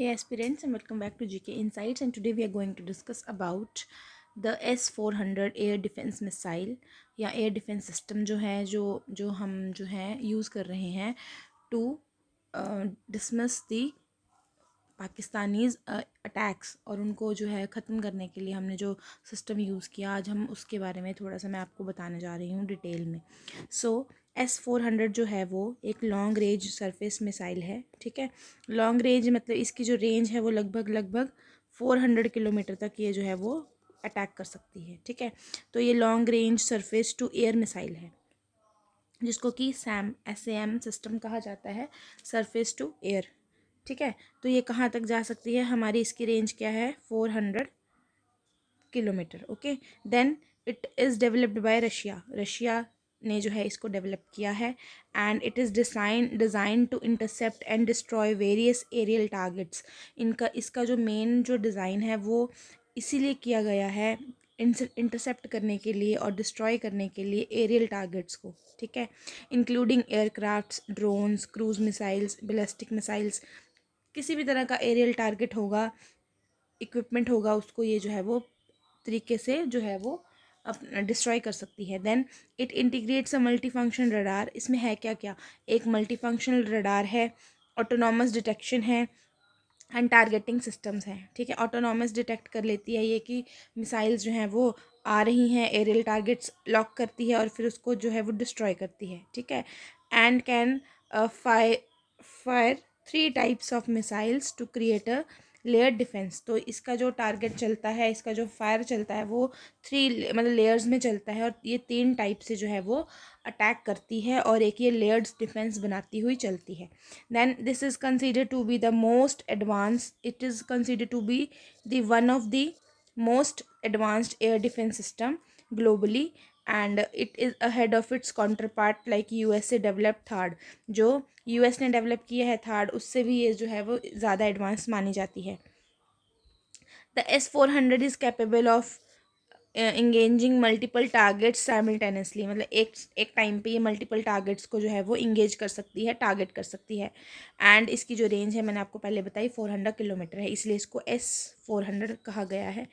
Hey aspirants, and welcome back to GK Insights, and today we are going to discuss about the S-400 air defence missile या air defence system जो है जो हम जो है use कर रहे हैं to dismiss the Pakistanis attacks, और उनको जो है ख़त्म करने के लिए हमने जो सिस्टम यूज़ किया, आज हम उसके बारे में थोड़ा सा मैं आपको बताने जा रही हूँ डिटेल में। S-400 जो है वो एक लॉन्ग रेंज सरफेस मिसाइल है, ठीक है। लॉन्ग रेंज मतलब इसकी जो रेंज है वो लगभग 400 किलोमीटर तक ये जो है वो अटैक कर सकती है, ठीक है। तो ये long range surface to air missile है, जिसको कि SAM सिस्टम कहा जाता है, सरफेस टू एयर, ठीक है। तो ये कहाँ तक जा सकती है, हमारी इसकी रेंज क्या है, 400 kilometre, okay. Then it is developed by Russia ने जो है इसको डेवलप किया है, and it is design to intercept and destroy various aerial targets. इसका जो मेन जो डिज़ाइन है वो इसीलिए किया गया है, इंटरसेप्ट करने के लिए और डिस्ट्रॉय करने के लिए एरियल टारगेट्स को, ठीक है, including aircrafts, drones, cruise missiles, ballistic missiles. किसी भी तरह का एरियल टारगेट होगा, इक्विपमेंट होगा, उसको ये जो है वो तरीके से जो है वो अपना डिस्ट्रॉय कर सकती है। Then it integrates a multi function radar. इसमें है क्या क्या, एक मल्टी फंक्शनल रडार है, ऑटोनॉमस डिटेक्शन है, एंड टारगेटिंग सिस्टम्स हैं, ठीक है। ऑटोनॉमस डिटेक्ट कर लेती है ये कि मिसाइल्स जो हैं वो आ रही हैं, एरियल टारगेट्स लॉक करती है और फिर उसको जो है वो डिस्ट्रॉय करती है, ठीक है। And can fire 3 types of missiles to create a layer defence. तो इसका जो टारगेट चलता है, इसका जो फायर चलता है वो 3 मतलब लेयर्स में चलता है, और ये 3 टाइप से जो है वो अटैक करती है, और एक ये लेयर्ड डिफेंस बनाती हुई चलती है। Then this is considered to be the most advanced, it is considered to be the one of the most advanced air defense system globally, and it is ahead of its counterpart like USA developed THAAD। जो US ने develop किया है THAAD, उससे भी ये जो है वो ज़्यादा एडवांस मानी जाती है। The S-400 is capable of engaging multiple targets simultaneously, मतलब एक टाइम पे ये मल्टीपल टारगेट्स को जो है वो इंगेज कर सकती है, टारगेट कर सकती है। एंड इसकी जो रेंज है मैंने आपको पहले बताई 400 किलोमीटर है, इसलिए इसको S-400 कहा गया है।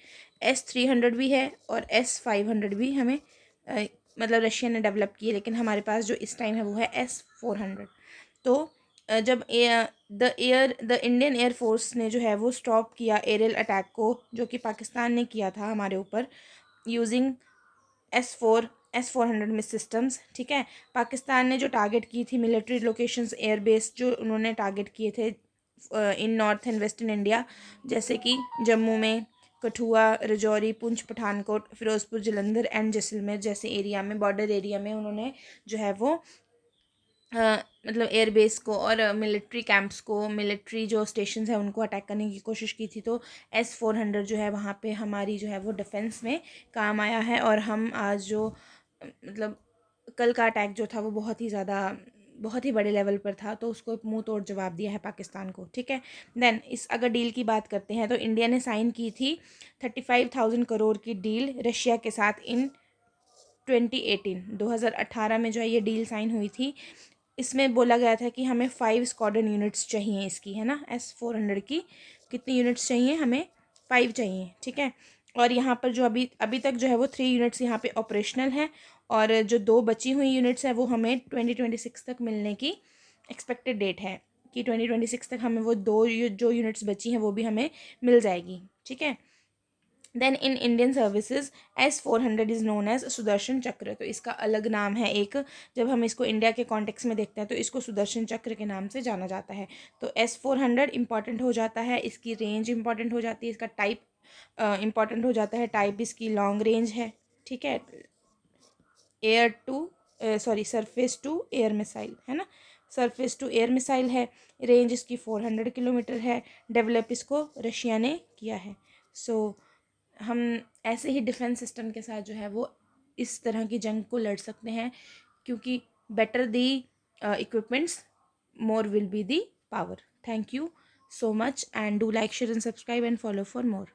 S-300 भी है और S-500 भी हमें मतलब रशिया ने डेवलप की है, लेकिन हमारे पास जो इस टाइम है वो है S-400। तो जब द इंडियन एयरफोर्स ने जो है वो स्टॉप किया एरियल अटैक को, जो कि पाकिस्तान ने किया था हमारे ऊपर, यूजिंग S-400 मिस सिस्टम्स, ठीक है। पाकिस्तान ने जो टारगेट की थी मिलिट्री लोकेशंस, एयरबेस जो उन्होंने टारगेट किए थे इन नॉर्थ एंड वेस्टर्न इंडिया, जैसे कि जम्मू में कठुआ, राजौरी, पुंछ, पठानकोट, फिरोजपुर, जलंधर एंड जैसलमेर जैसे एरिया में, बॉर्डर एरिया में उन्होंने जो है वो मतलब एयरबेस को और मिलिट्री कैंप्स को, मिलिट्री जो स्टेशंस हैं उनको अटैक करने की कोशिश की थी। तो S-400 जो है वहाँ पे हमारी जो है वो डिफेंस में काम आया है, और हम आज जो मतलब कल का अटैक जो था वो बहुत ही बड़े लेवल पर था, तो उसको मुंह तोड़ जवाब दिया है पाकिस्तान को, ठीक है। देन इस अगर डील की बात करते हैं तो इंडिया ने साइन की थी 35,000 करोड़ की डील रशिया के साथ इन 2018 में जो है ये डील साइन हुई थी। इसमें बोला गया था कि हमें 5 स्क्वाड्रन यूनिट्स चाहिए इसकी, है ना, S-400 की कितनी यूनिट्स चाहिए, हमें 5 चाहिए, ठीक है। और यहाँ पर जो अभी अभी तक जो है वो 3 यूनिट्स यहाँ पे ऑपरेशनल है, और जो 2 बची हुई यूनिट्स है वो हमें 2026 तक मिलने की एक्सपेक्टेड डेट है, कि 2026 तक हमें वो जो यूनिट्स बची हैं वो भी हमें मिल जाएगी, ठीक है। Then in Indian services S-400 is known as Sudarshan Chakra. तो इसका अलग नाम है एक, जब हम इसको इंडिया के कॉन्टेक्स्ट में देखते हैं तो इसको सुदर्शन चक्र के नाम से जाना जाता है। तो S-400 इंपॉर्टेंट हो जाता है, इसकी रेंज इंपॉर्टेंट हो जाती है, इसका टाइप इंपॉर्टेंट हो जाता है, टाइप इसकी लॉन्ग रेंज है, ठीक है। Air to surface to air missile है ना, सरफेस टू एयर मिसाइल है, रेंज इसकी 400 किलोमीटर है, डेवलप इसको रशिया ने किया है। सो हम ऐसे ही डिफेंस सिस्टम के साथ जो है वो इस तरह की जंग को लड़ सकते हैं, क्योंकि better the equipments, more will be the power. Thank you so much, and do like, share and subscribe and follow for more.